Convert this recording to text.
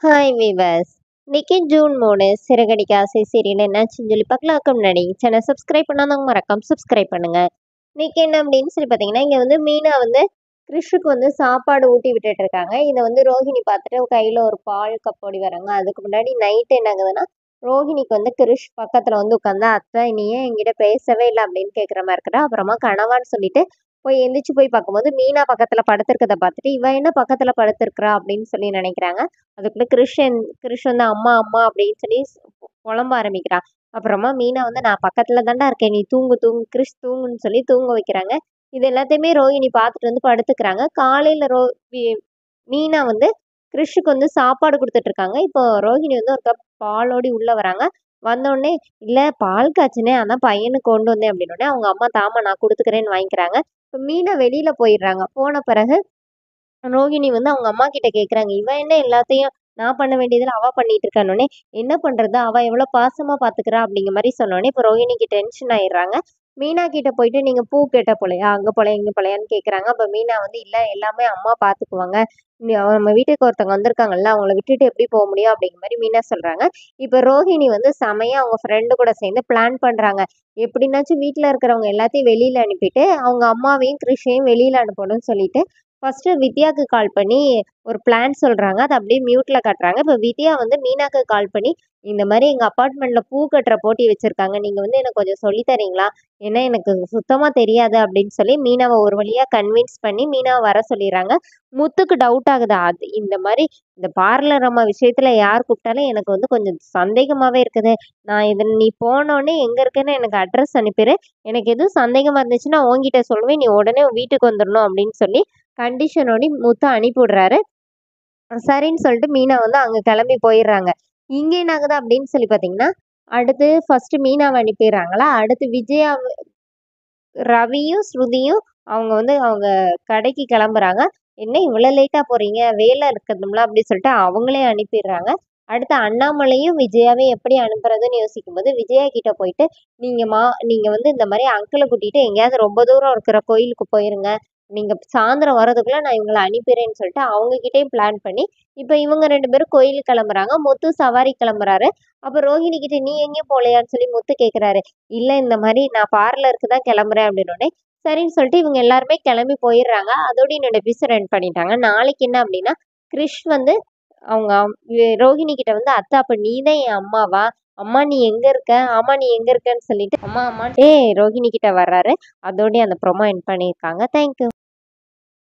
Hi viewers. இன்னைக்கு June 3 Siragadikka ஆசை serial என்னாச்சுன்னு சொல்லி பார்க்கலாம். முன்னாடி சேனல் சப்ஸ்கிரைப் பண்ணாதவங்க மறக்காம சப்ஸ்கிரைப் பண்ணுங்க. இன்னைக்கு என்ன அப்படின்னு சொல்லி பார்த்தீங்கன்னா, இங்க வந்து மீனா வந்து கிறிஷுக்கு வந்து சாப்பாடு ஊட்டி விட்டுட்டு இருக்காங்க. இதை வந்து ரோஹிணி பார்த்துட்டு கையில ஒரு பால் கப்போடி வராங்க. அதுக்கு முன்னாடி நைட் என்ன ஆகுதுன்னா, ரோஹிணிக்கு வந்து கிறிஷ் பக்கத்துல வந்து உட்காந்து அத்தை நீ ஏன் என்கிட்ட பேசவே இல்லை அப்படின்னு கேட்குற மாதிரி இருக்கிறா. அப்புறமா கணவான்னு சொல்லிட்டு போய் எந்திரிச்சு போய் பார்க்கும்போது மீனா பக்கத்துல படுத்திருக்கதை பார்த்துட்டு இவ என்ன பக்கத்துல படுத்திருக்கிறா அப்படின்னு சொல்லி நினைக்கிறாங்க. அதுக்குள்ள கிறிஷ் வந்து அம்மா அம்மா அப்படின்னு சொல்லி புலம்ப ஆரம்பிக்கிறான். அப்புறமா மீனா வந்து நான் பக்கத்துல தாண்டா இருக்கேன், நீ தூங்கு தூங்கு கிறிஷ் தூங்குன்னு சொல்லி தூங்க வைக்கிறாங்க. இது எல்லாத்தையுமே ரோஹிணி பார்த்துட்டு வந்து படுத்துக்கிறாங்க. காலையில மீனா வந்து கிறிஷுக்கு வந்து சாப்பாடு கொடுத்துட்டு இருக்காங்க. இப்போ ரோஹிணி வந்து ஒரு கப் பாலோடி உள்ள வராங்க. வந்தோடனே இல்ல பால் காய்ச்சினேன் அதான் பையனுக்கு கொண்டு வந்தேன் அப்படின்னோடனே அவங்க அம்மா தாமா நான் கொடுத்துக்கிறேன்னு வாங்கிக்கிறாங்க. இப்போ மீனா வெளியில போயிடுறாங்க. போன பிறகு ரோகிணி வந்து அவங்க அம்மா கிட்ட கேக்குறாங்க, இவ என்ன எல்லாத்தையும் நான் பண்ண வேண்டியதுல அவ பண்ணிட்டு இருக்கானோடனே, என்ன பண்றது அவ எவ்வளவு பாசமா பாத்துக்கிறா அப்படிங்கிற மாதிரி சொன்னோடனே இப்ப ரோகிணிக்கு டென்ஷன் ஆயிடுறாங்க. மீனா கிட்ட போயிட்டு நீங்க பூ கேட்ட போலையா அங்க போலையா இங்க போலையான்னு கேக்குறாங்க. அப்ப மீனா வந்து இல்ல எல்லாமே அம்மா பாத்துக்குவாங்க, நம்ம வீட்டுக்கு ஒருத்தவங்க வந்திருக்காங்கல்ல அவங்கள விட்டுட்டு எப்படி போக முடியும் அப்படிங்கிற மாதிரி மீனா சொல்றாங்க. இப்ப ரோஹிணி வந்து செமையா அவங்க ஃப்ரெண்டு கூட சேர்ந்து பிளான் பண்றாங்க. எப்படின்னாச்சும் வீட்டுல இருக்கிறவங்க எல்லாத்தையும் வெளியில அனுப்பிட்டு அவங்க அம்மாவையும் கிருஷையும் வெளியில அனுப்பணும்னு சொல்லிட்டு ஃபர்ஸ்ட் வித்யாக்கு கால் பண்ணி ஒரு பிளான் சொல்றாங்க. அதை அப்படியே மியூட்ல காட்டுறாங்க. இப்போ வித்யா வந்து மீனாக்கு கால் பண்ணி இந்த மாதிரி எங்க அப்பார்ட்மெண்ட்ல பூ கட்டுற போட்டி வச்சிருக்காங்க, நீங்க வந்து எனக்கு கொஞ்சம் சொல்லி தரீங்களா, ஏன்னா எனக்கு சுத்தமா தெரியாது அப்படின்னு சொல்லி மீனாவை ஒரு வழியா கன்வின்ஸ் பண்ணி மீனாவை வர சொல்லிடுறாங்க. முத்துக்கு டவுட் ஆகுது. அது இந்த மாதிரி இந்த பார்லர் அம்மா விஷயத்துல யார் கூப்பிட்டாலும் எனக்கு வந்து கொஞ்சம் சந்தேகமாவே இருக்குது. நான் இதை நீ போனோடனே எங்க இருக்குன்னு எனக்கு அட்ரஸ் அனுப்பிடு, எனக்கு எதுவும் சந்தேகமா இருந்துச்சுன்னா உன்கிட்ட சொல்லுவேன், நீ உடனே வீட்டுக்கு வந்துடணும் அப்படின்னு சொல்லி கண்டிஷனோட முத்து அனுப்பி விடுறாரு. சரின்னு சொல்லிட்டு மீனா வந்து அங்க கிளம்பி போயிடுறாங்க. இங்க என்ன ஆகுது அப்படின்னு சொல்லி பாத்தீங்கன்னா, அடுத்து ஃபர்ஸ்ட் மீனாவை அனுப்பிடுறாங்களா, அடுத்து விஜயா ரவியும் ஸ்ருதியும் அவங்க வந்து அவங்க கடைக்கு கிளம்புறாங்க. என்ன இவ்வளவு லேட்டா போறீங்க, வேலை இருக்குதுங்களா அப்படி சொல்லிட்டு அவங்களே அனுப்பிடுறாங்க. அடுத்து அண்ணாமலையும் விஜயாவையும் எப்படி அனுப்புறதுன்னு யோசிக்கும் போது விஜயா கிட்ட போயிட்டு நீங்க வந்து இந்த மாதிரி அங்கிளை கூட்டிட்டு எங்கேயாவது ரொம்ப தூரம் இருக்கிற கோயிலுக்கு போயிருங்க, நீங்க சாயந்தரம் வர்றதுக்குள்ள நான் இவங்களை அனுப்பிடுறேன்னு சொல்லிட்டு அவங்க கிட்டயும் பிளான் பண்ணி இப்ப இவங்க 2 பேரும் கோயிலுக்கு கிளம்புறாங்க. முத்து சவாரி கிளம்புறாரு. அப்ப ரோஹிணி கிட்ட நீ எங்கேயும் போலையான்னு சொல்லி முத்து கேக்குறாரு. இல்ல இந்த மாதிரி நான் பார்லருக்கு தான் கிளம்புறேன் அப்படின்னோடனே சரின்னு சொல்லிட்டு இவங்க எல்லாருமே கிளம்பி போயிடுறாங்க. அதோட என்னோட எபிசோட் ரன் பண்ணிட்டாங்க. நாளைக்கு என்ன அப்படின்னா, கிறிஷ் வந்து அவங்க ரோஹிணி கிட்ட வந்து அத்தை அப்ப நீதான் என் அம்மாவா, அம்மா நீ எங்க இருக்க, ஆமா நீ எங்க இருக்கன்னு சொல்லிட்டு அம்மா அம்மா ரோஹிணி கிட்ட வர்றாரு. அதோடய அந்த ப்ரோமோ எண்ட் பண்ணியிருக்காங்க. தேங்க்யூ.